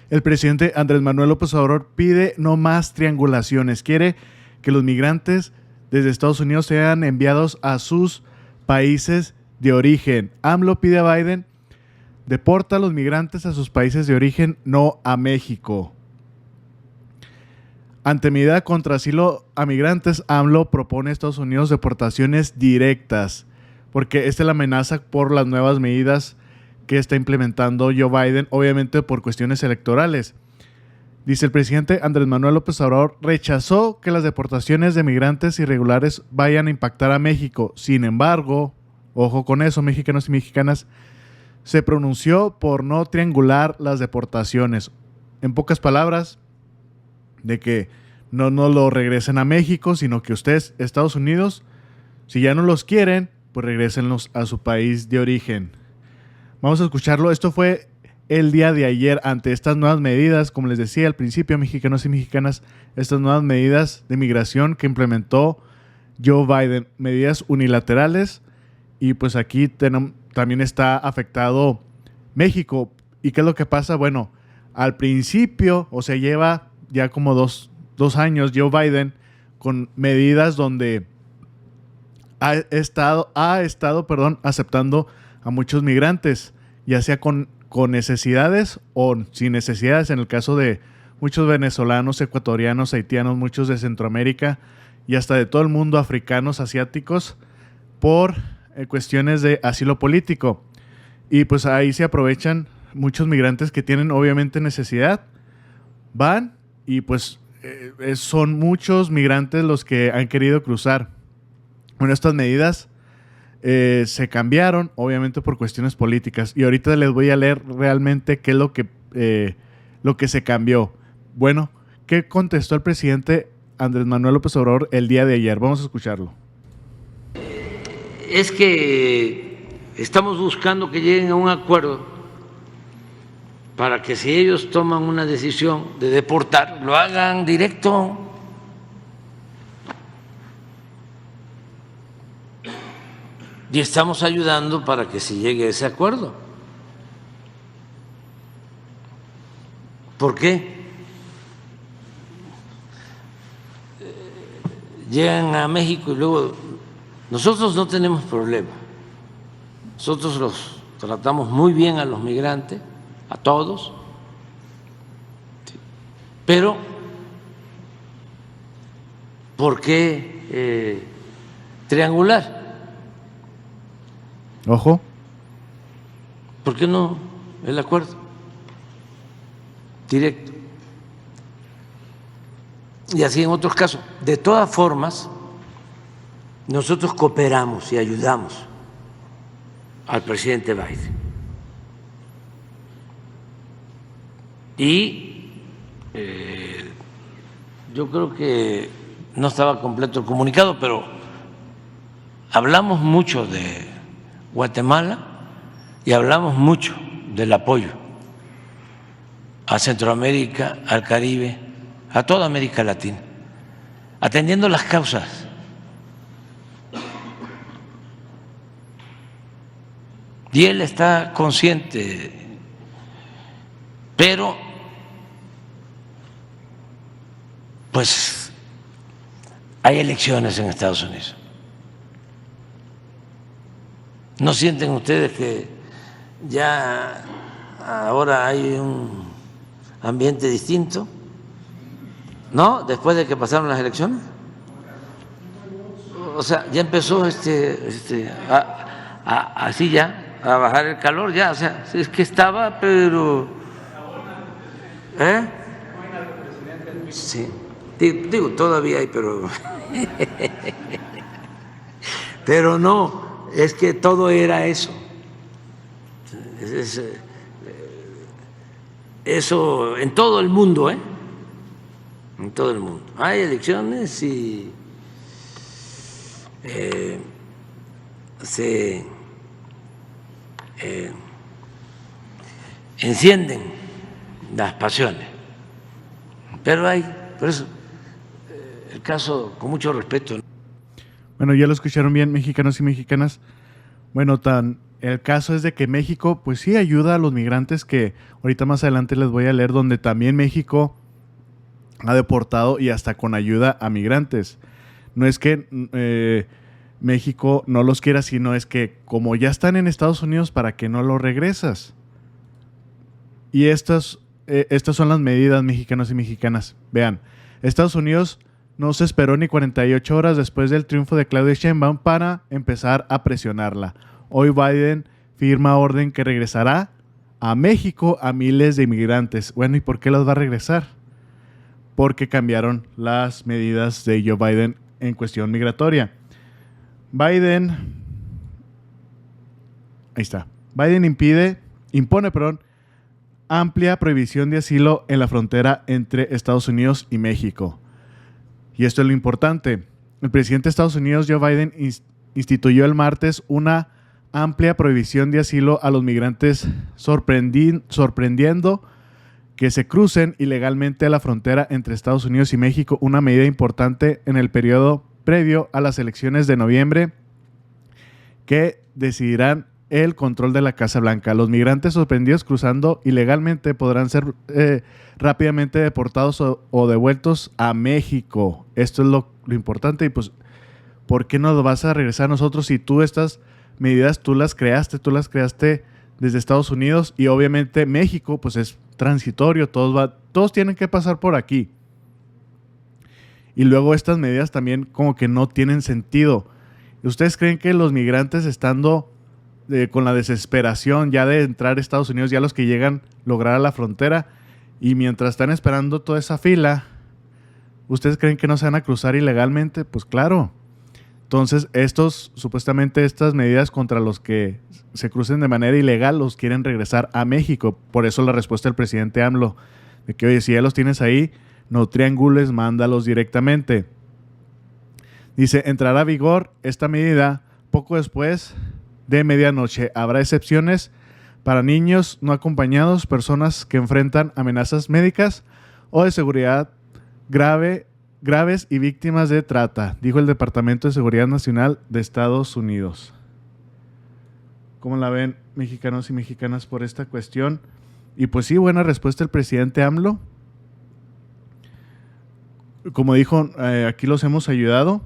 El presidente Andrés Manuel López Obrador pide no más triangulaciones. Quiere que los migrantes desde Estados Unidos sean enviados a sus países de origen. AMLO pide a Biden: deporta a los migrantes a sus países de origen, no a México. Ante medida contra asilo a migrantes, AMLO propone a Estados Unidos deportaciones directas, porque esta es la amenaza por las nuevas medidas que está implementando Joe Biden, obviamente por cuestiones electorales. Dice: el presidente Andrés Manuel López Obrador rechazó que las deportaciones de migrantes irregulares vayan a impactar a México. Sin embargo, ojo con eso, mexicanos y mexicanas, se pronunció por no triangular las deportaciones. En pocas palabras, de que no nos lo regresen a México, sino que ustedes, Estados Unidos, si ya no los quieren, pues regrésenlos a su país de origen. Vamos a escucharlo. Esto fue el día de ayer ante estas nuevas medidas, como les decía al principio, mexicanos y mexicanas, estas nuevas medidas de migración que implementó Joe Biden, medidas unilaterales, y pues aquí también está afectado México. ¿Y qué es lo que pasa? Bueno, al principio, o sea, lleva ya como dos años Joe Biden con medidas donde ha estado aceptando a muchos migrantes, ya sea con necesidades o sin necesidades, en el caso de muchos venezolanos, ecuatorianos, haitianos, muchos de Centroamérica y hasta de todo el mundo, africanos, asiáticos, por cuestiones de asilo político. Y pues ahí se aprovechan muchos migrantes que tienen obviamente necesidad, van y pues son muchos migrantes los que han querido cruzar. Bueno, estas medidas se cambiaron, obviamente por cuestiones políticas. Y ahorita les voy a leer realmente qué es lo que se cambió. Bueno, ¿qué contestó el presidente Andrés Manuel López Obrador el día de ayer? Vamos a escucharlo. Es que estamos buscando que lleguen a un acuerdo para que si ellos toman una decisión de deportar, lo hagan directo. Y estamos ayudando para que se llegue a ese acuerdo. ¿Por qué? Llegan a México y luego nosotros no tenemos problema. Nosotros los tratamos muy bien a los migrantes, a todos, pero ¿por qué triangular? Ojo. ¿Por qué no el acuerdo directo? Y así en otros casos. De todas formas, nosotros cooperamos y ayudamos al presidente Biden. Y yo creo que no estaba completo el comunicado, pero hablamos mucho de Guatemala y hablamos mucho del apoyo a Centroamérica, al Caribe, a toda América Latina, atendiendo las causas. Y él está consciente, pero pues hay elecciones en Estados Unidos. ¿No sienten ustedes que ya ahora hay un ambiente distinto? ¿No? Después de que pasaron las elecciones. O sea, ya empezó así ya a bajar el calor ya, o sea, es que estaba, pero sí. Digo, todavía hay, pero no, es que todo era eso. Eso en todo el mundo, en todo el mundo. Hay elecciones y se encienden las pasiones, pero hay, por eso el caso, con mucho respeto. Bueno, ya lo escucharon bien, mexicanos y mexicanas. Bueno, tan El caso es de que México, pues sí, ayuda a los migrantes, que ahorita más adelante les voy a leer, donde también México ha deportado y hasta con ayuda a migrantes. No es que México no los quiera, sino es que como ya están en Estados Unidos, ¿para qué no los regresas? Y estas son las medidas, mexicanos y mexicanas. Vean, Estados Unidos no se esperó ni 48 horas después del triunfo de Claudia Sheinbaum para empezar a presionarla. Hoy Biden firma orden que regresará a México a miles de inmigrantes. Bueno, ¿y por qué los va a regresar? Porque cambiaron las medidas de Joe Biden en cuestión migratoria. Biden impone, amplia prohibición de asilo en la frontera entre Estados Unidos y México. Y esto es lo importante. El presidente de Estados Unidos, Joe Biden, instituyó el martes una amplia prohibición de asilo a los migrantes, sorprendiendo que se crucen ilegalmente a la frontera entre Estados Unidos y México, una medida importante en el periodo previo a las elecciones de noviembre que decidirán el control de la Casa Blanca. Los migrantes sorprendidos cruzando ilegalmente podrán ser rápidamente deportados o devueltos a México. Esto es lo importante. Y pues, ¿por qué no lo vas a regresar a nosotros si tú estas medidas tú las creaste desde Estados Unidos? Y obviamente México pues es transitorio, todos tienen que pasar por aquí. Y luego estas medidas también como que no tienen sentido. ¿Ustedes creen que los migrantes estando con la desesperación ya de entrar a Estados Unidos, ya los que llegan lograr a la frontera, y mientras están esperando toda esa fila, ¿ustedes creen que no se van a cruzar ilegalmente? Pues claro. Entonces, supuestamente estas medidas contra los que se crucen de manera ilegal los quieren regresar a México. Por eso la respuesta del presidente AMLO, de que, oye, si ya los tienes ahí, no triangules, mándalos directamente. Dice, entrará a vigor esta medida poco después de medianoche. Habrá excepciones para niños no acompañados, personas que enfrentan amenazas médicas o de seguridad graves y víctimas de trata, dijo el Departamento de Seguridad Nacional de Estados Unidos. ¿Cómo la ven, mexicanos y mexicanas, por esta cuestión? Y pues sí, buena respuesta el presidente AMLO. Como dijo, aquí los hemos ayudado,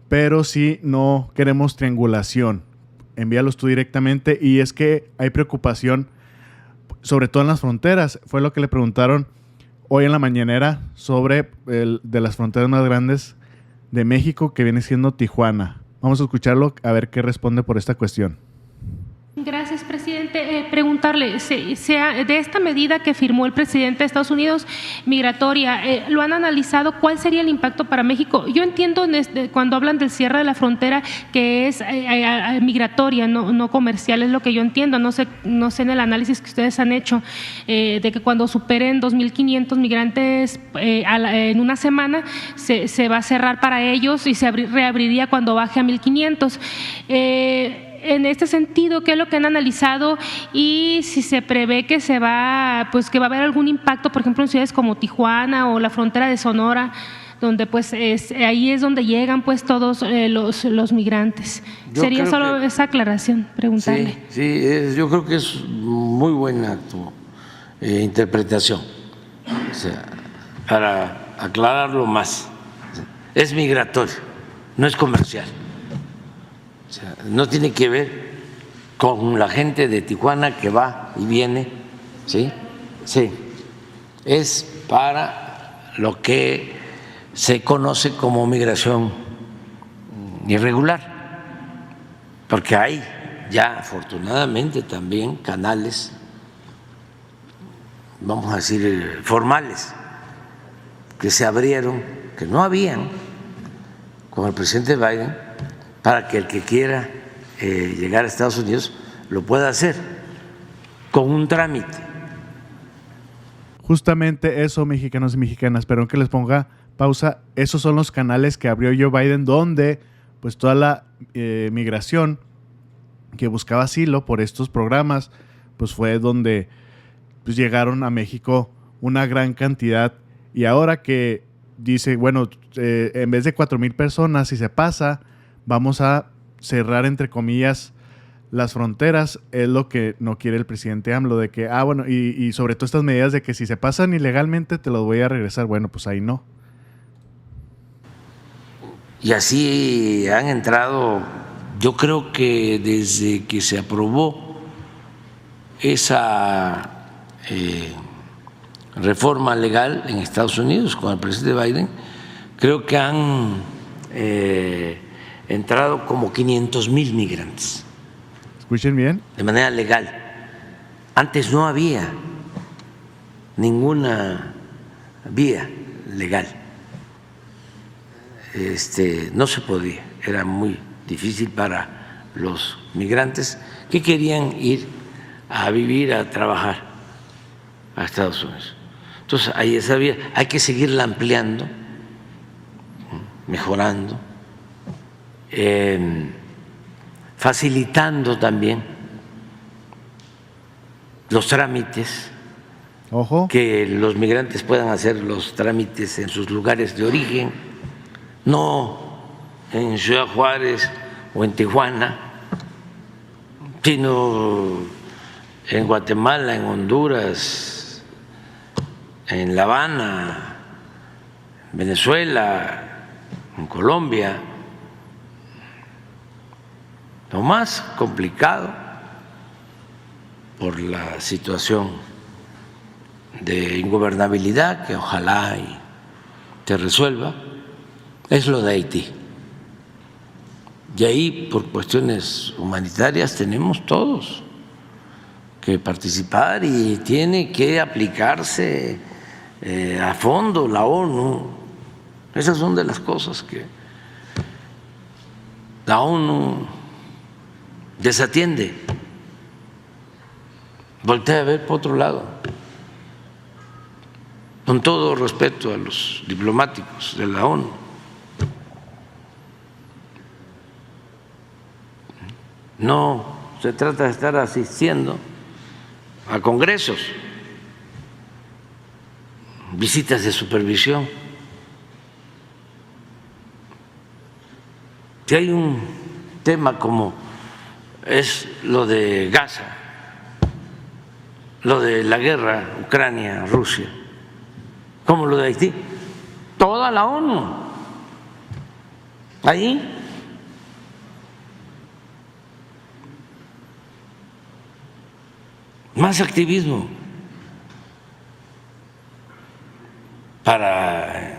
pero sí no queremos triangulación. Envíalos tú directamente. Y es que hay preocupación, sobre todo en las fronteras. Fue lo que le preguntaron hoy en la mañanera sobre de las fronteras más grandes de México, que viene siendo Tijuana. Vamos a escucharlo a ver qué responde por esta cuestión. Gracias, presidente. Preguntarle, de esta medida que firmó el presidente de Estados Unidos, migratoria, ¿lo han analizado? ¿Cuál sería el impacto para México? Yo entiendo cuando hablan del cierre de la frontera que es migratoria, no comercial, es lo que yo entiendo. No sé en el análisis que ustedes han hecho de que cuando superen 2.500 migrantes en una semana se va a cerrar para ellos y se reabriría cuando baje a 1.500. En este sentido, ¿qué es lo que han analizado? Y si se prevé que que va a haber algún impacto, por ejemplo, en ciudades como Tijuana o la frontera de Sonora, donde pues ahí es donde llegan pues todos los migrantes. Sería solo esa aclaración, preguntarle. Sí, yo creo que es muy buena tu interpretación. O sea, para aclararlo más, es migratorio, no es comercial. O sea, no tiene que ver con la gente de Tijuana que va y viene, ¿sí? Sí, es para lo que se conoce como migración irregular, porque hay ya afortunadamente también canales, vamos a decir, formales, que se abrieron, que no habían con el presidente Biden, para que el que quiera llegar a Estados Unidos lo pueda hacer con un trámite. Justamente eso, mexicanos y mexicanas, perdón que les ponga pausa, esos son los canales que abrió Joe Biden, donde pues toda la migración que buscaba asilo por estos programas, pues fue donde pues llegaron a México una gran cantidad. Y ahora que dice, bueno, en vez de 4,000 personas, si se pasa, vamos a cerrar, entre comillas, las fronteras es lo que no quiere el presidente AMLO, de que, bueno, y sobre todo estas medidas de que si se pasan ilegalmente te los voy a regresar. Bueno, pues ahí no. Y así han entrado, yo creo que desde que se aprobó esa reforma legal en Estados Unidos con el presidente Biden, creo que han entrado como 500,000 migrantes. Escuchen bien. De manera legal. Antes no había ninguna vía legal. No se podía, era muy difícil para los migrantes que querían ir a vivir, a trabajar a Estados Unidos. Entonces, hay esa vía, hay que seguirla ampliando, mejorando, facilitando también los trámites. Ojo. Que los migrantes puedan hacer los trámites en sus lugares de origen, no en Ciudad Juárez o en Tijuana, sino en Guatemala, en Honduras, en La Habana, en Venezuela, en Colombia. Lo más complicado por la situación de ingobernabilidad que ojalá y se resuelva es lo de Haití. Y ahí, por cuestiones humanitarias, tenemos todos que participar y tiene que aplicarse a fondo la ONU. Esas son de las cosas que la ONU desatiende, voltea a ver por otro lado, con todo respeto a los diplomáticos de la ONU. No se trata de estar asistiendo a congresos, visitas de supervisión. Si hay un tema como es lo de Gaza, lo de la guerra Ucrania-Rusia, como lo de Haití, toda la ONU ahí. Más activismo para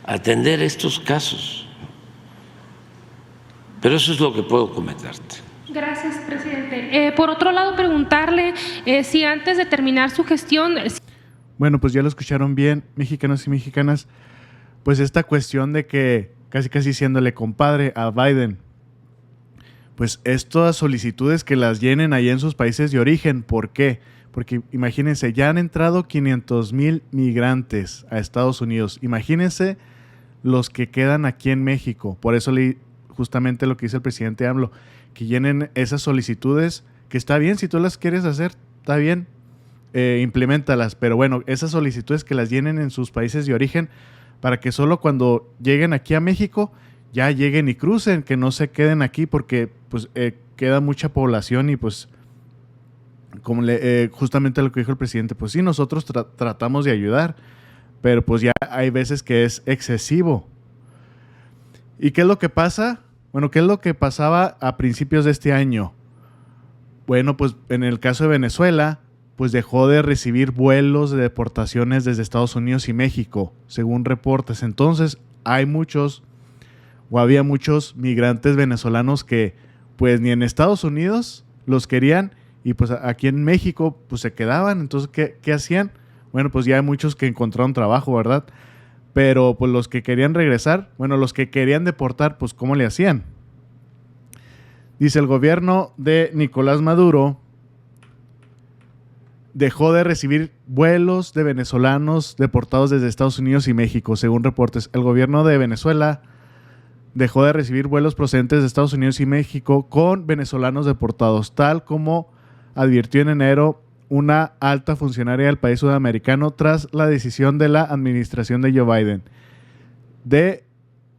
atender estos casos. Pero eso es lo que puedo comentarte. Gracias, presidente. Por otro lado, preguntarle si antes de terminar su gestión... Bueno, pues ya lo escucharon bien, mexicanos y mexicanas, pues esta cuestión de que casi siéndole compadre a Biden, pues estas solicitudes que las llenen ahí en sus países de origen. ¿Por qué? Porque imagínense, ya han entrado 500,000 migrantes a Estados Unidos. Imagínense los que quedan aquí en México. Por eso justamente lo que dice el presidente AMLO, que llenen esas solicitudes, que está bien, si tú las quieres hacer, está bien, implementalas. Pero bueno, esas solicitudes que las llenen en sus países de origen, para que solo cuando lleguen aquí a México ya lleguen y crucen, que no se queden aquí, porque pues queda mucha población y pues como justamente lo que dijo el presidente, pues sí, nosotros tratamos de ayudar, pero pues ya hay veces que es excesivo. ¿Y qué es lo que pasa? Bueno, ¿qué es lo que pasaba a principios de este año? Bueno, pues en el caso de Venezuela, pues dejó de recibir vuelos de deportaciones desde Estados Unidos y México, según reportes. Entonces había muchos migrantes venezolanos que pues ni en Estados Unidos los querían y pues aquí en México pues se quedaban. Entonces, ¿qué hacían? Bueno, pues ya hay muchos que encontraron trabajo, ¿verdad? Pero pues los que querían regresar, bueno, los que querían deportar, pues ¿cómo le hacían? Dice, el gobierno de Nicolás Maduro dejó de recibir vuelos de venezolanos deportados desde Estados Unidos y México, según reportes. El gobierno de Venezuela dejó de recibir vuelos procedentes de Estados Unidos y México con venezolanos deportados, tal como advirtió en enero una alta funcionaria del país sudamericano tras la decisión de la administración de Joe Biden de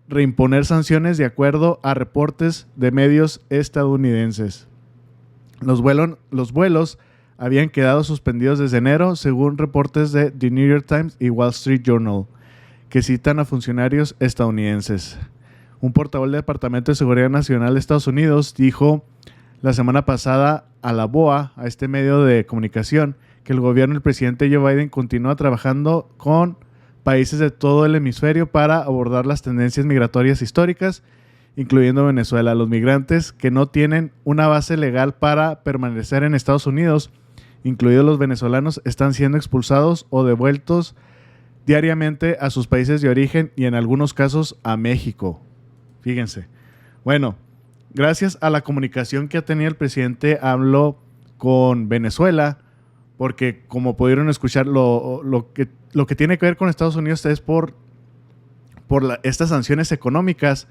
reimponer sanciones de acuerdo a reportes de medios estadounidenses. Los vuelos habían quedado suspendidos desde enero, según reportes de The New York Times y Wall Street Journal, que citan a funcionarios estadounidenses. Un portavoz del Departamento de Seguridad Nacional de Estados Unidos dijo la semana pasada a la BOA, a este medio de comunicación, que el gobierno del presidente Joe Biden continúa trabajando con países de todo el hemisferio para abordar las tendencias migratorias históricas, incluyendo Venezuela. Los migrantes que no tienen una base legal para permanecer en Estados Unidos, incluidos los venezolanos, están siendo expulsados o devueltos diariamente a sus países de origen y en algunos casos a México. Fíjense. Bueno, gracias a la comunicación que ha tenido el presidente AMLO con Venezuela, porque como pudieron escuchar, lo que tiene que ver con Estados Unidos es por estas sanciones económicas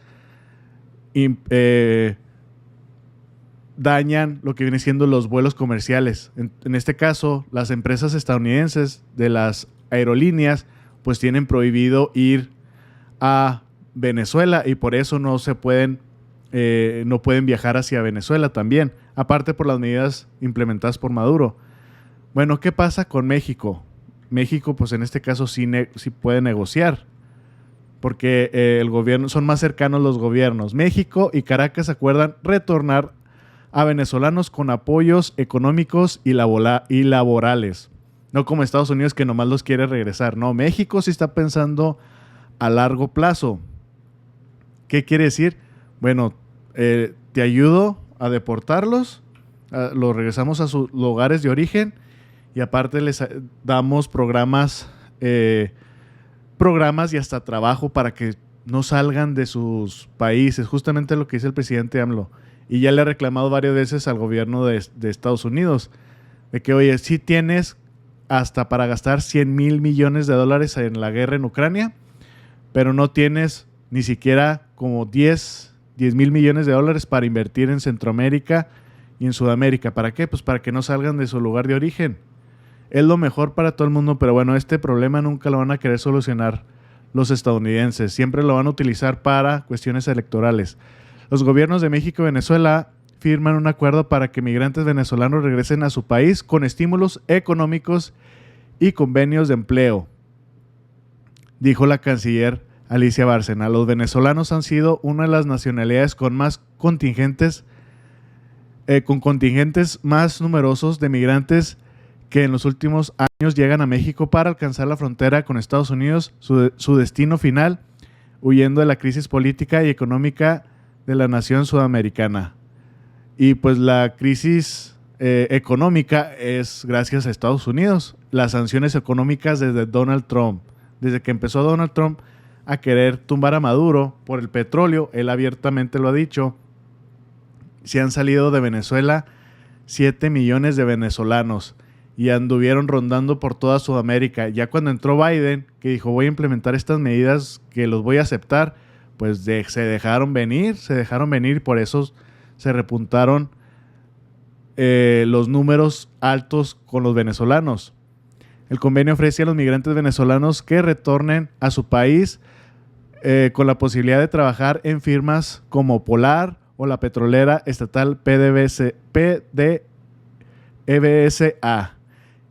dañan lo que viene siendo los vuelos comerciales. En este caso, las empresas estadounidenses de las aerolíneas pues tienen prohibido ir a Venezuela y por eso no pueden viajar hacia Venezuela también, aparte por las medidas implementadas por Maduro. Bueno, ¿qué pasa con México? México, pues en este caso sí puede negociar, porque el gobierno, son más cercanos los gobiernos. México y Caracas acuerdan retornar a venezolanos con apoyos económicos y laborales. No como Estados Unidos, que nomás los quiere regresar. No, México sí está pensando a largo plazo. ¿Qué quiere decir? Bueno, te ayudo a deportarlos, los regresamos a sus lugares de origen y aparte les damos programas y hasta trabajo para que no salgan de sus países. Justamente lo que dice el presidente AMLO. Y ya le ha reclamado varias veces al gobierno de Estados Unidos de que, oye, sí tienes hasta para gastar 100 mil millones de dólares en la guerra en Ucrania, pero no tienes ni siquiera como 10 mil millones de dólares para invertir en Centroamérica y en Sudamérica. ¿Para qué? Pues para que no salgan de su lugar de origen. Es lo mejor para todo el mundo, pero bueno, este problema nunca lo van a querer solucionar los estadounidenses. Siempre lo van a utilizar para cuestiones electorales. Los gobiernos de México y Venezuela firman un acuerdo para que migrantes venezolanos regresen a su país con estímulos económicos y convenios de empleo, dijo la canciller Alicia Bárcena. Los venezolanos han sido una de las nacionalidades con contingentes más numerosos de migrantes que en los últimos años llegan a México para alcanzar la frontera con Estados Unidos, su destino final, huyendo de la crisis política y económica de la nación sudamericana. Y pues la crisis económica es gracias a Estados Unidos. Las sanciones económicas desde Donald Trump, desde que empezó Donald Trump a querer tumbar a Maduro por el petróleo, él abiertamente lo ha dicho, se han salido de Venezuela 7 millones de venezolanos y anduvieron rondando por toda Sudamérica. Ya cuando entró Biden, que dijo voy a implementar estas medidas que los voy a aceptar, pues se dejaron venir, por eso se repuntaron los números altos con los venezolanos. El convenio ofrece a los migrantes venezolanos que retornen a su país con la posibilidad de trabajar en firmas como Polar o la petrolera estatal PDVSA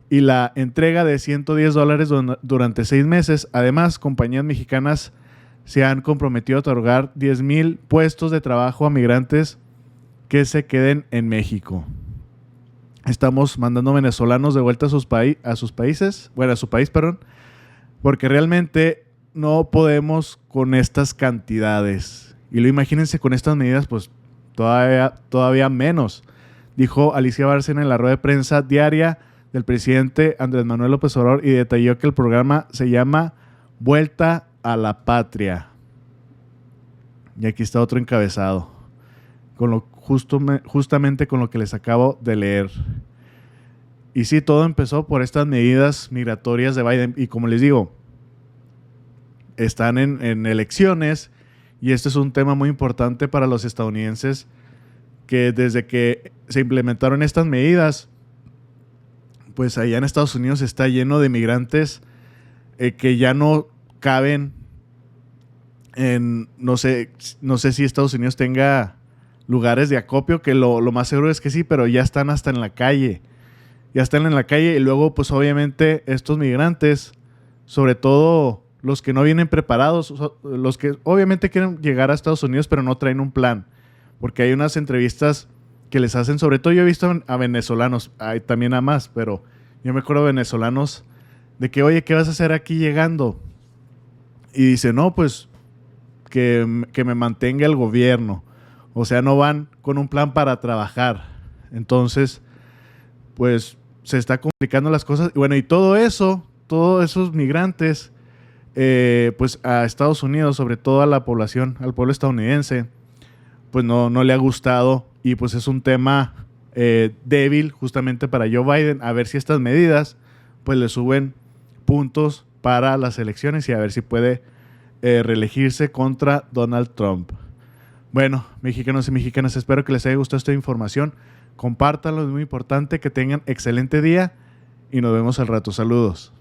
y la entrega de $110 durante 6 meses. Además, compañías mexicanas se han comprometido a otorgar 10,000 puestos de trabajo a migrantes que se queden en México. Estamos mandando venezolanos de vuelta a su país, porque realmente no podemos con estas cantidades. Y lo imagínense con estas medidas, pues todavía menos, dijo Alicia Bárcena en la rueda de prensa diaria del presidente Andrés Manuel López Obrador y detalló que el programa se llama Vuelta a la Patria. Y aquí está otro encabezado, justamente con lo que les acabo de leer. Y sí, todo empezó por estas medidas migratorias de Biden. Y como les digo, están en elecciones y este es un tema muy importante para los estadounidenses, que desde que se implementaron estas medidas, pues allá en Estados Unidos está lleno de migrantes que ya no caben en, no sé si Estados Unidos tenga lugares de acopio, que lo más seguro es que sí, pero ya están hasta en la calle. Ya están en la calle y luego, pues obviamente, estos migrantes, sobre todo los que no vienen preparados, los que obviamente quieren llegar a Estados Unidos, pero no traen un plan. Porque hay unas entrevistas que les hacen, sobre todo yo he visto a venezolanos, hay también a más, pero yo me acuerdo de venezolanos de que, oye, ¿qué vas a hacer aquí llegando? Y dice, no, pues que me mantenga el gobierno. O sea, no van con un plan para trabajar. Entonces, pues se está complicando las cosas. Y bueno, y todo eso, todos esos migrantes, pues a Estados Unidos, sobre todo a la población, al pueblo estadounidense, pues no le ha gustado. Y pues es un tema débil justamente para Joe Biden. A ver si estas medidas pues le suben puntos para las elecciones y a ver si puede reelegirse contra Donald Trump. Bueno, mexicanos y mexicanas, espero que les haya gustado esta información. Compártanlo, es muy importante. Que tengan excelente día y nos vemos al rato. Saludos.